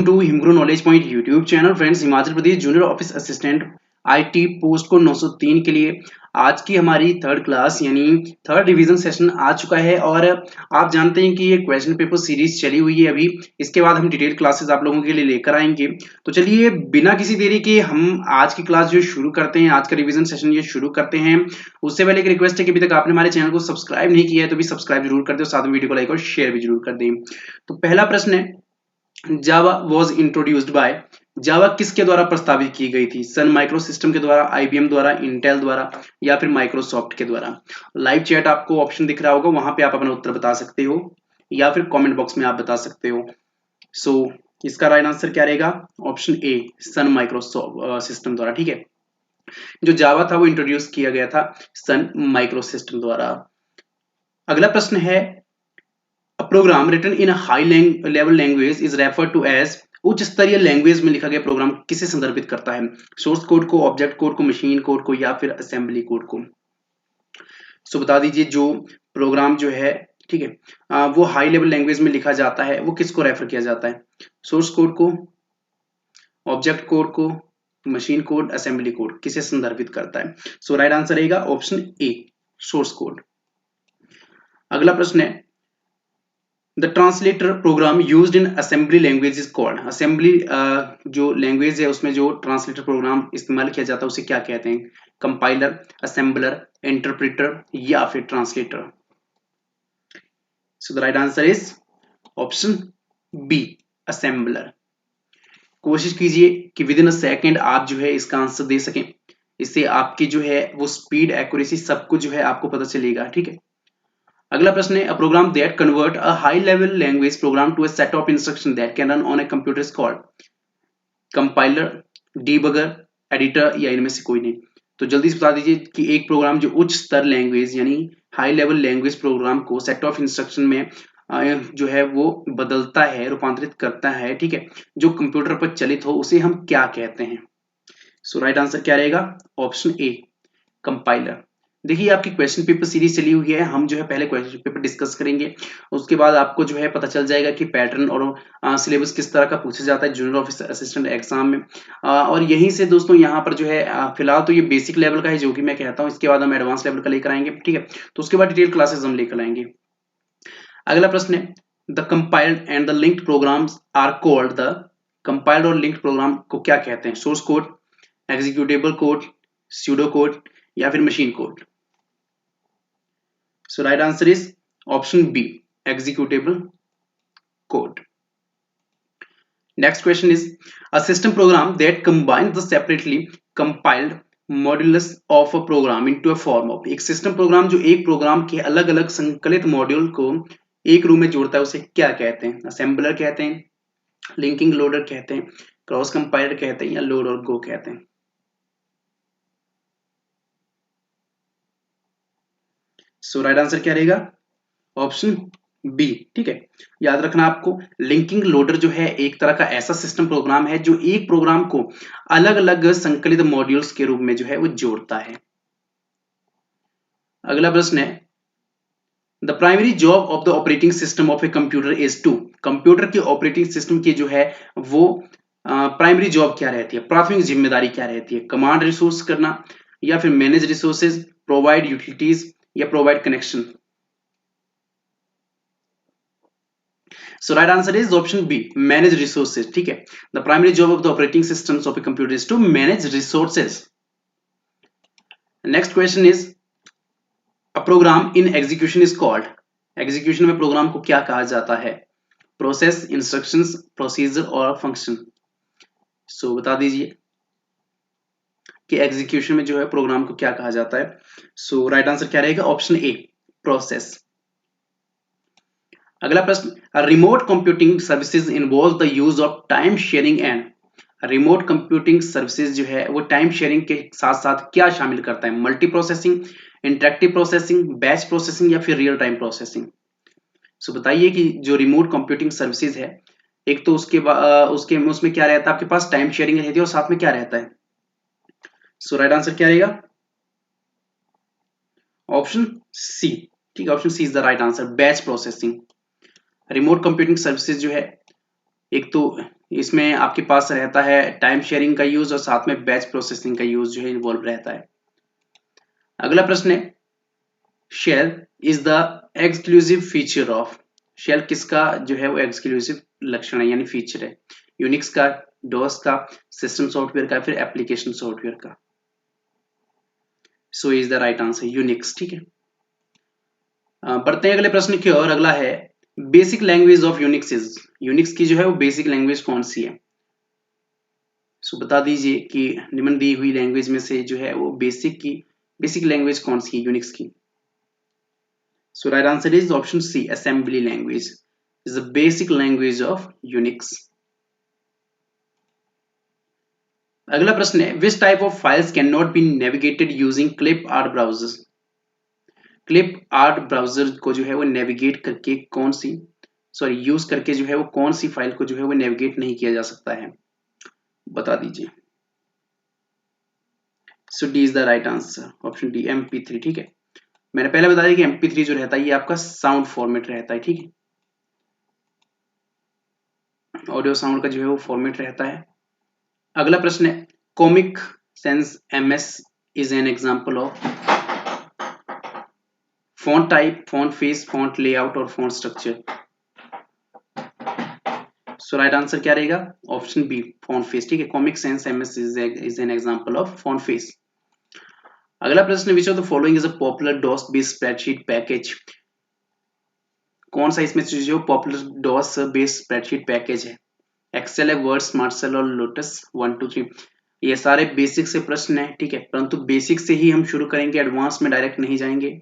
To Himgro knowledge point YouTube channel. Friends, Himachal Pradesh junior office assistant IT post को 903 के लिए आज की हमारी थर्ड क्लास यानी थर्ड रिवीजन सेशन आ चुका है। और आप जानते हैं कि ये क्वेश्चन पेपर सीरीज चली हुई है अभी। इसके बाद हम डिटेल क्लासेस आप लोगों के लिए लेकर आएंगे। तो चलिए बिना किसी देरी के हम आज की क्लास जो शुरू करते हैं, आज का रिवीजन सेशन ये शुरू करते हैं। उससे पहले एक रिक्वेस्ट है कि अभी तक आपने हमारे चैनल को सब्सक्राइब नहीं किया है तो भी सब्सक्राइब जरूर कर दो, साथ में वीडियो को लाइक और शेयर भी जरूर कर दें। तो पहला प्रश्न है, जावा वॉज इंट्रोड्यूस्ड बाय, जावा किसके द्वारा प्रस्तावित की गई थी? सन माइक्रो सिस्टम के द्वारा, आईबीएम द्वारा, इंटेल द्वारा या फिर माइक्रोसॉफ्ट के द्वारा। लाइव चैट आपको ऑप्शन दिख रहा होगा, वहां पे आप अपना उत्तर बता सकते हो या फिर कमेंट बॉक्स में आप बता सकते हो। सो इसका राइट आंसर क्या रहेगा? Option A, Sun Microsoft system द्वारा। ठीक है, जो जावा था वो इंट्रोड्यूस किया गया था सन माइक्रो सिस्टम द्वारा। अगला प्रश्न है, A program written in a high level language is referred to as, उच्च स्तरीय लैंग्वेज में लिखा गया प्रोग्राम किसे संदर्भित करता है? सोर्स कोड को, ऑब्जेक्ट कोड को, मशीन कोड को या फिर असेंबली कोड को। सो बता दीजिए, जो प्रोग्राम जो है, ठीक है, वो हाई लेवल लैंग्वेज में लिखा जाता है, वो किसको रेफर किया जाता है? सोर्स कोड को, ऑब्जेक्ट कोड को, मशीन कोड, असेंबली कोड, किसे संदर्भित करता है? सो राइट आंसर रहेगा ऑप्शन ए, सोर्स कोड। अगला प्रश्न है, the translator program used in assembly language is called. Assembly जो लैंग्वेज है उसमें जो ट्रांसलेटर प्रोग्राम इस्तेमाल किया जाता है उसे क्या कहते हैं? कंपाइलर, असेंबलर, इंटरप्रेटर या फिर translator. So the right answer is option B, assembler. कोशिश कीजिए कि विद इन अ सेकेंड आप जो है इसका आंसर दे सकें, इससे आपकी जो है वो स्पीड, एक्यूरेसी सब कुछ जो है आपको पता चलेगा। ठीक है, अगला प्रश्न है, a program that convert a high level language program to a set of instruction that can run on a computer is called. Compiler, debugger, editor या इनमें से कोई नहीं। तो जल्दी से बता दीजिए कि एक प्रोग्राम जो उच्च स्तर लैंग्वेज यानी हाई लेवल लैंग्वेज प्रोग्राम को सेट ऑफ इंस्ट्रक्शन में जो है वो बदलता है, रूपांतरित करता है, ठीक है, जो कंप्यूटर पर चलित हो, उसे हम क्या कहते हैं? सो राइट आंसर क्या रहेगा? ऑप्शन ए, कंपाइलर। देखिए आपकी क्वेश्चन पेपर सीरीज चली हुई है, हम जो है पहले क्वेश्चन पेपर डिस्कस करेंगे, उसके बाद आपको जो है पता चल जाएगा कि पैटर्न और सिलेबस किस तरह का पूछा जाता है जूनियर ऑफिसर असिस्टेंट एग्जाम में। और यहीं से दोस्तों यहाँ पर जो है फिलहाल तो ये बेसिक लेवल का है जो कि मैं कहता हूँ, इसके बाद हम एडवांस लेवल का लेकर आएंगे। ठीक है, तो उसके बाद डिटेल क्लासेस हम लेकर आएंगे। अगला प्रश्न है, the compiled and the linked programs are called, the compiled और लिंक्ड प्रोग्राम को क्या कहते हैं? Source code, executable code, pseudo code या फिर machine code. So right answer is option B, executable code. Next question is, a system program that combines the separately compiled modules of a program into a form of, एक system program जो एक programme के अलग अलग संकलित module को एक room में जोड़ता है उसे क्या कहते हैं? असेंबलर कहते हैं, लिंकिंग लोडर कहते हैं, क्रॉस कंपाइलर कहते हैं या लोड और गो कहते हैं। सो राइट आंसर क्या रहेगा? Option B. ठीक है, याद रखना आपको, लिंकिंग लोडर जो है एक तरह का ऐसा सिस्टम प्रोग्राम है जो एक प्रोग्राम को अलग अलग संकलित मॉड्यूल्स के रूप में जो है वो जोड़ता है। अगला प्रश्न है, the primary job of the operating system of a computer is to, computer के ऑपरेटिंग सिस्टम की जो है वो प्राइमरी जॉब क्या रहती है, प्राथमिक जिम्मेदारी क्या रहती है? कमांड रिसोर्स करना या फिर मैनेज रिसोर्सेज, प्रोवाइड यूटिलिटीज या provide connection. So right answer is option B, manage resources. ठीक है, the primary job of the operating systems of a computer is to manage resources. Next question is, a program in execution is called, execution में programme को क्या कहा जाता है? Process, instructions, procedure और function. सो बता दीजिए कि एग्जीक्यूशन में जो है प्रोग्राम को क्या कहा जाता है? सो राइट आंसर क्या रहेगा? ऑप्शन ए, प्रोसेस। अगला प्रश्न, remote computing services involve the use of time sharing and, remote computing services जो है वो टाइम शेयरिंग के साथ साथ क्या शामिल करता है? Multi processing, interactive processing, batch processing या फिर रियल टाइम प्रोसेसिंग। सो बताइए कि जो रिमोट कंप्यूटिंग सर्विसेज है, एक तो उसके उसमें क्या रहता है? आपके पास टाइम शेयरिंग रहती है और साथ में क्या रहता है? सो राइट आंसर क्या रहेगा? Option C. ठीक है, option C is the right answer, batch processing. Remote computing services जो है एक तो इसमें आपके पास रहता है टाइम शेयरिंग का यूज और साथ में बैच प्रोसेसिंग का यूज जो है इन्वॉल्व रहता है। अगला प्रश्न है shell is the exclusive feature of. Shell किसका जो है वो एक्सक्लूसिव लक्षण है यानी फीचर है? यूनिक्स का, डोस का, सिस्टम सॉफ्टवेयर का, फिर एप्लीकेशन सॉफ्टवेयर का? So is the right answer Unix. ठीक है, बढ़ते हैं अगले प्रश्न की ओर। अगला है basic language of Unix is. Unix की जो है वो बेसिक लैंग्वेज कौन सी है? सो बता दीजिए कि निम्न दी हुई लैंग्वेज में से जो है वो बेसिक लैंग्वेज कौन सी है यूनिक्स की? So right answer is option C, assembly language is the basic language of Unix. अगला प्रश्न है which type of files can not be navigated using clip art browsers. Clip art browser को जो है वो नेविगेट करके use करके जो है वो कौन सी फाइल को जो है वो नेविगेट नहीं किया जा सकता है? बता दीजिए। So D is the right answer, option D MP3। ठीक है, मैंने पहले बताया कि MP3 जो रहता है ये आपका साउंड फॉर्मेट रहता है। ठीक है, ऑडियो साउंड का जो है वो फॉर्मेट रहता है। अगला प्रश्न है Comic Sans MS is an example of. Font type, font face, font layout और font structure? So right answer क्या रहेगा? Option B, font face. ठीक है, Comic Sans MS is an example of font face. अगला प्रश्न which of the following is a popular DOS based spreadsheet package. कौन सा इसमें जो popular DOS based spreadsheet package है? एक्सेल है, वर्ड, स्मार्ट सेल और लोटस 1 2 3? ये सारे बेसिक से प्रश्न है। ठीक है, परंतु बेसिक से ही हम शुरू करेंगे, एडवांस में डायरेक्ट नहीं जाएंगे।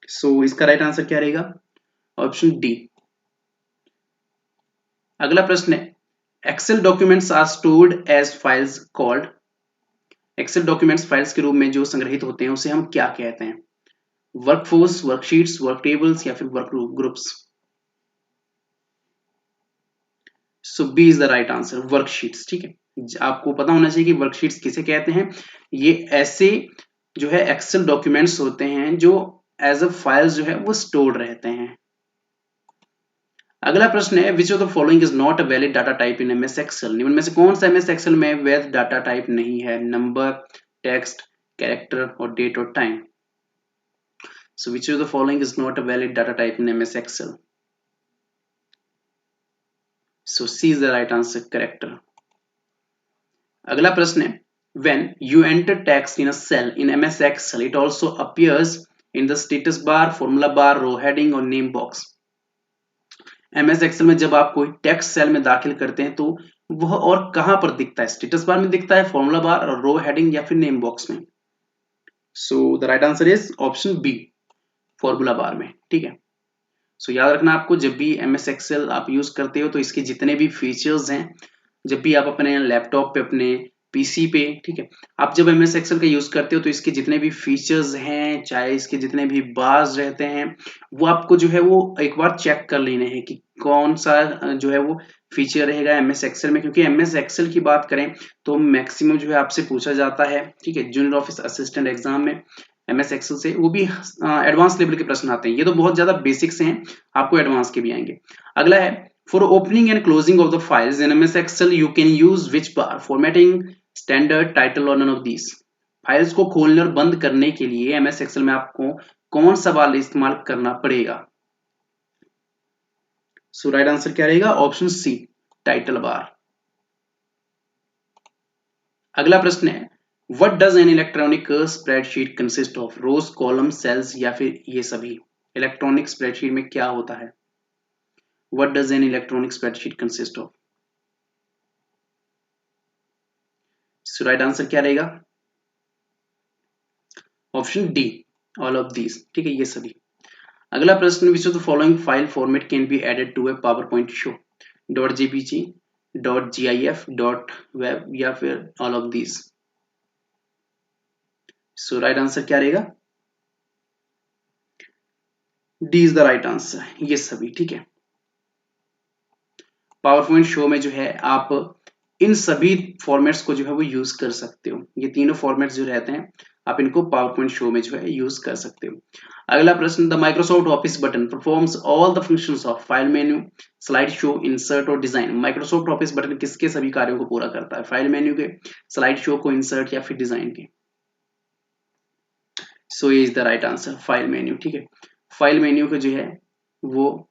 सो इसका राइट आंसर क्या रहेगा? Option D. अगला प्रश्न है Excel documents are stored as files called. Excel documents files के रूप में जो संग्रहित होते हैं उसे हम क्या कहते हैं? वर्कफोर्स, वर्कशीट्स, वर्क टेबल्स या फिर work groups? So B is the right answer, worksheets. ठीक है, आपको पता होना चाहिए कि वर्कशीट्स किसे कहते हैं। ये ऐसे जो है एक्सेल डॉक्यूमेंट्स होते हैं जो एज अ फाइल्स जो है वो स्टोर्ड रहते हैं। अगला प्रश्न है which of the following is not a valid data type in MS Excel. निम्न में से कौन सा MS एक्सेल में वैध डाटा टाइप नहीं है? नंबर, टेक्स्ट, कैरेक्टर और डेट और time? So which of the following is not a valid data type in MS Excel? So C is the right answer, character. अगला प्रश्न है when you enter text in a cell in MS Excel it also appears in the status bar, formula bar, row heading और name box। MS Excel में जब आप कोई text cell में दाखिल करते हैं तो वह और कहां पर दिखता है? स्टेटस बार में दिखता है, फॉर्मूला बार और रो हेडिंग या फिर नेम बॉक्स में? So the right answer is option B, formula bar में। ठीक है, सो याद रखना आपको जब भी MS Excel आप यूज करते हो तो इसके जितने भी फीचर्स हैं, जब भी आप अपने लैपटॉप पे, अपने PC पे, ठीक है, आप जब MS Excel का यूज करते हो तो इसके जितने भी फीचर्स हैं, चाहे इसके जितने भी बार्स रहते हैं, वो आपको जो है वो एक बार चेक कर लेने हैं कि कौन सा जो है वो फीचर रहेगा MS Excel में। क्योंकि MS Excel की बात करें तो मैक्सिमम जो है आपसे पूछा जाता है, ठीक है, जूनियर ऑफिस असिस्टेंट एग्जाम में MS Excel से, वो भी एडवांस लेवल के प्रश्न आते हैं। ये तो बहुत ज्यादा बेसिक से हैं, आपको एडवांस के भी आएंगे। अगला है for opening and closing of the files in MS Excel you can use which bar? Formatting, standard, title और नन ऑफ दीज? फाइल्स को खोलने और बंद करने के लिए MS Excel में आपको कौन सा बार इस्तेमाल करना पड़ेगा? सो राइट आंसर क्या रहेगा? Option C, title bar. अगला प्रश्न है what does an electronic spreadsheet consist of? Rows, column, cells या फिर ये सभी? इलेक्ट्रॉनिक स्प्रेडशीट में क्या होता है? What does an electronic spreadsheet consist of? So right answer क्या रहेगा? Option D, all of these. ठीक है, ये सभी। अगला प्रश्न which of the following file format can be added to a PowerPoint show? .jpg, .gif, .web या फिर all of these? So right answer क्या रहेगा? D is the right answer, ये सभी। ठीक है, पावर पॉइंट शो में जो है आप इन सभी फॉर्मेट्स को जो है वो यूज कर सकते हो। ये तीनों फॉर्मेट्स जो रहते हैं आप इनको पावर पॉइंट शो में जो है यूज कर सकते हो। अगला प्रश्न, the Microsoft office button performs all the functions of file menu, slide show, insert और डिजाइन। माइक्रोसॉफ्ट ऑफिस बटन किसके सभी कार्यों को पूरा करता है? फाइल मेन्यू के, स्लाइड शो को, इंसर्ट या फिर डिजाइन के? So is the right answer, file menu. ठीक है, फाइल मेन्यू को जो है वो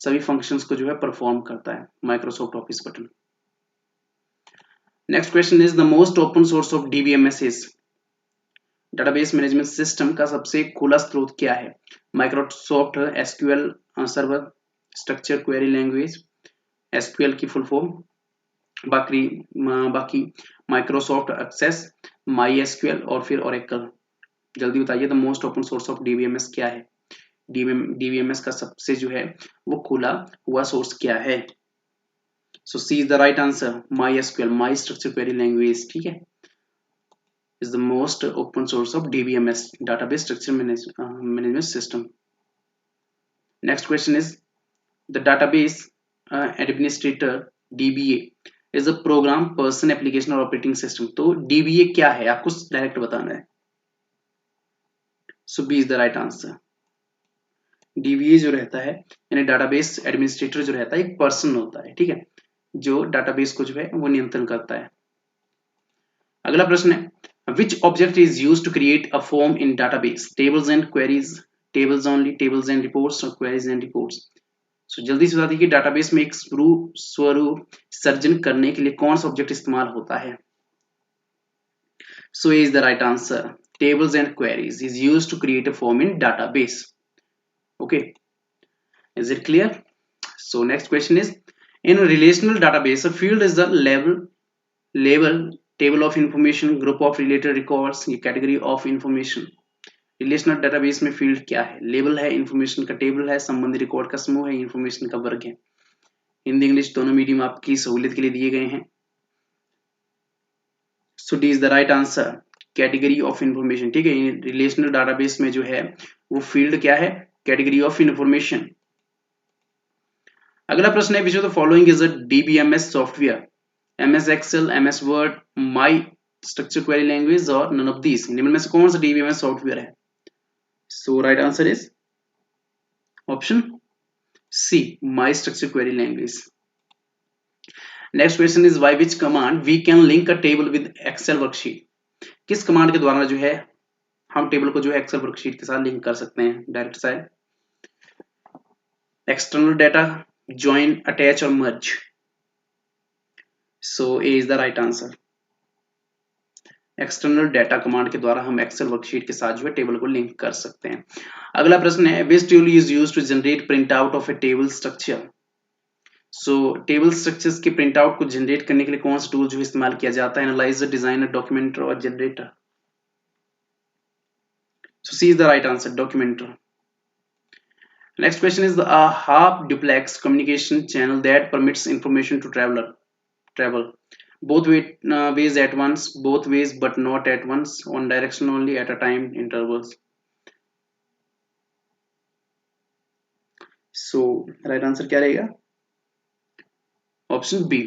सभी फंक्शंस को जो है परफॉर्म करता है Microsoft office button. Next question is the most open source of DBMS is, database management system का सबसे खुला स्रोत क्या है? Microsoft SQL server, structure query language, SQL की फुल फॉर्म, बाकी माइक्रोसॉफ्ट एक्सेस, माई एसक्यूएल और फिर ओरेकल। जल्दी बताइए, the most open source of DBMS क्या है? डीबीएमएस का सबसे जो है वो खुला हुआ सोर्स क्या है? So C is the right answer, my SQL, my structure query language. ठीक है, is the most open source of DBMS, database structure management system. Next question is, the database administrator DBA is a program, person, application और operating system. तो DBA क्या है आपको direct बताना है। So B is the right answer. DBA जो रहता है यानी डाटाबेस एडमिनिस्ट्रेटर जो रहता है एक पर्सन होता है, ठीक है, जो डाटाबेस को जो है वो नियंत्रण करता है। अगला प्रश्न है, which object is used to create a form in database? Tables and queries, tables only, tables and reports और queries and reports? So जल्दी से बता दीजिए, डाटाबेस में एक स्वरूप सर्जन करने के लिए कौन सा ऑब्जेक्ट इस्तेमाल होता है? So is the right answer, tables and queries is used to create a form in database. Okay, is it clear? So next question is, in a relational database a field is the label, table of information, group of related records, ये category of information। Relational database में field क्या है? Label है, information का table है, संबंधित record का समूह है, इंफॉर्मेशन का वर्ग है। हिंदी इंग्लिश दोनों मीडियम आपकी सहूलियत के लिए दिए गए हैं। So D is the right answer, category of information. ठीक है, रिलेशनल डेटाबेस में जो है वो फील्ड क्या है? Category of information. अगला प्रश्न है, which of the following is a DBMS software? MS Excel, MS Word, my structure query language और नन ऑफ दीस। निम्न में से कौन सा डीबीएमएस सॉफ्टवेयर है? So right answer is option C, my structure query language. Next question is, by which command we can link a table with Excel worksheet? किस command के द्वारा जो है हम टेबल को जो है एक्सेल वर्कशीट के साथ लिंक कर सकते हैं डायरेक्ट से? एक्सटर्नल डाटा, ज्वाइन, अटैच और merge. So A is the right answer, external data command के द्वारा हम एक्सेल वर्कशीट के साथ जो है टेबल को लिंक कर सकते हैं। अगला प्रश्न है, which tool is used to generate print out of a table structure? So table structures के प्रिंट आउट को जनरेट करने के लिए कौन सा टूल जो इस्तेमाल किया जाता है? एनालाइजर, डिजाइनर, डॉक्यूमेंटर और generator. So C is the right answer, documenter. Next question is the half duplex communication channel that permits information to travel both ways at once, both ways but not at once, one direction only, at a time intervals. So right answer क्या रहेगा? Option B.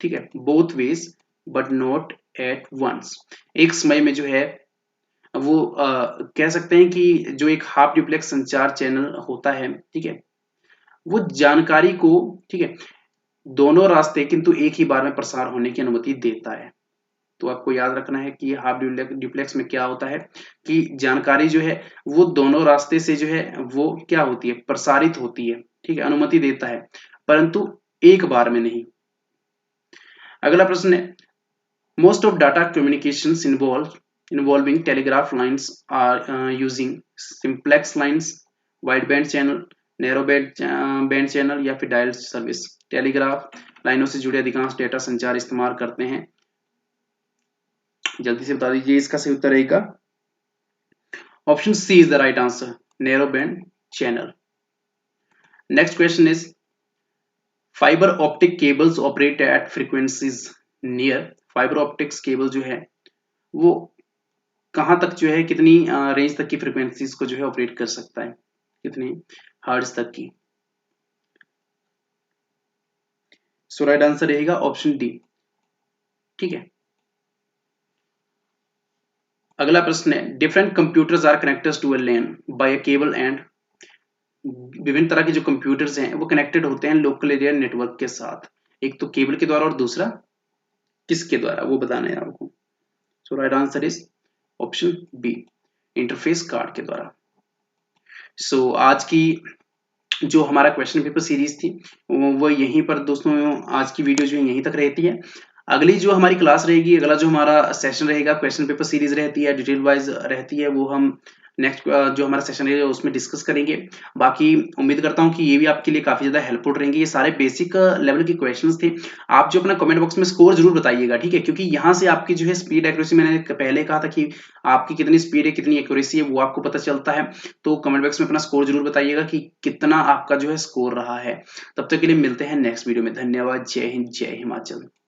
ठीक है, both ways but not at once. एक समय में जो है वो कह सकते हैं कि जो एक हाफ ड्यूप्लेक्स संचार चैनल होता है, ठीक है, वो जानकारी को, ठीक है, दोनों रास्ते किंतु एक ही बार में प्रसार होने की अनुमति देता है। तो आपको याद रखना है कि हाफ ड्यूप्लेक्स में क्या होता है कि जानकारी जो है वो दोनों रास्ते से जो है वो क्या होती है? प्रसारित होती है। ठीक है, अनुमति देता है, परंतु एक बार में नहीं। अगला प्रश्न है, most of data communications involving telegraph lines are using simplex lines, wideband channel, narrowband channel या फिर डायल सर्विस। टेलीग्राफ लाइनों से जुड़े अधिकांश डेटा संचार इस्तेमाल करते हैं। जल्दी से बता दीजिए, इसका सही उत्तर रहेगा option C is the right answer, narrow band channel. Next question is, fibre optic cables operate at frequencies near. Fibre optics cable जो है वो कहां तक जो है, कितनी रेंज तक की फ्रीक्वेंसीज को जो है ऑपरेट कर सकता है? कितनी हर्ट्ज तक की? सो राइट आंसर रहेगा ऑप्शन डी। ठीक है, अगला प्रश्न है, different computers are connected to a LAN by a cable and, विभिन्न तरह के जो कंप्यूटर्स हैं वो कनेक्टेड होते हैं लोकल एरिया नेटवर्क के साथ, एक तो केबल के द्वारा और दूसरा किसके द्वारा, वो बताना है आपको। So right answer is option B, interface card के द्वारा। सो आज की जो हमारा क्वेश्चन पेपर सीरीज थी वो यहीं पर दोस्तों, आज की वीडियो जो है यहीं तक रहती है। अगली जो हमारी क्लास रहेगी, अगला जो हमारा सेशन रहेगा, क्वेश्चन पेपर सीरीज रहती है, डिटेल वाइज रहती है, वो हम नेक्स्ट जो हमारा सेशन रहेगा उसमें डिस्कस करेंगे। बाकी उम्मीद करता हूँ कि ये भी आपके लिए काफी ज्यादा हेल्पफुल रहेंगे। ये सारे बेसिक लेवल के क्वेश्चंस थे। आप जो अपना कमेंट बॉक्स में स्कोर जरूर बताइएगा, ठीक है, क्योंकि यहाँ से आपकी जो है स्पीड एक्यूरेसी, मैंने पहले कहा था कि आपकी कितनी स्पीड है कितनी एक्यूरेसी है वो आपको पता चलता है। तो कमेंट बॉक्स में अपना स्कोर जरूर बताइएगा कि कितना आपका जो है स्कोर रहा है। तब तक के लिए मिलते हैं नेक्स्ट वीडियो में। धन्यवाद। जय हिंद, जय हिमाचल।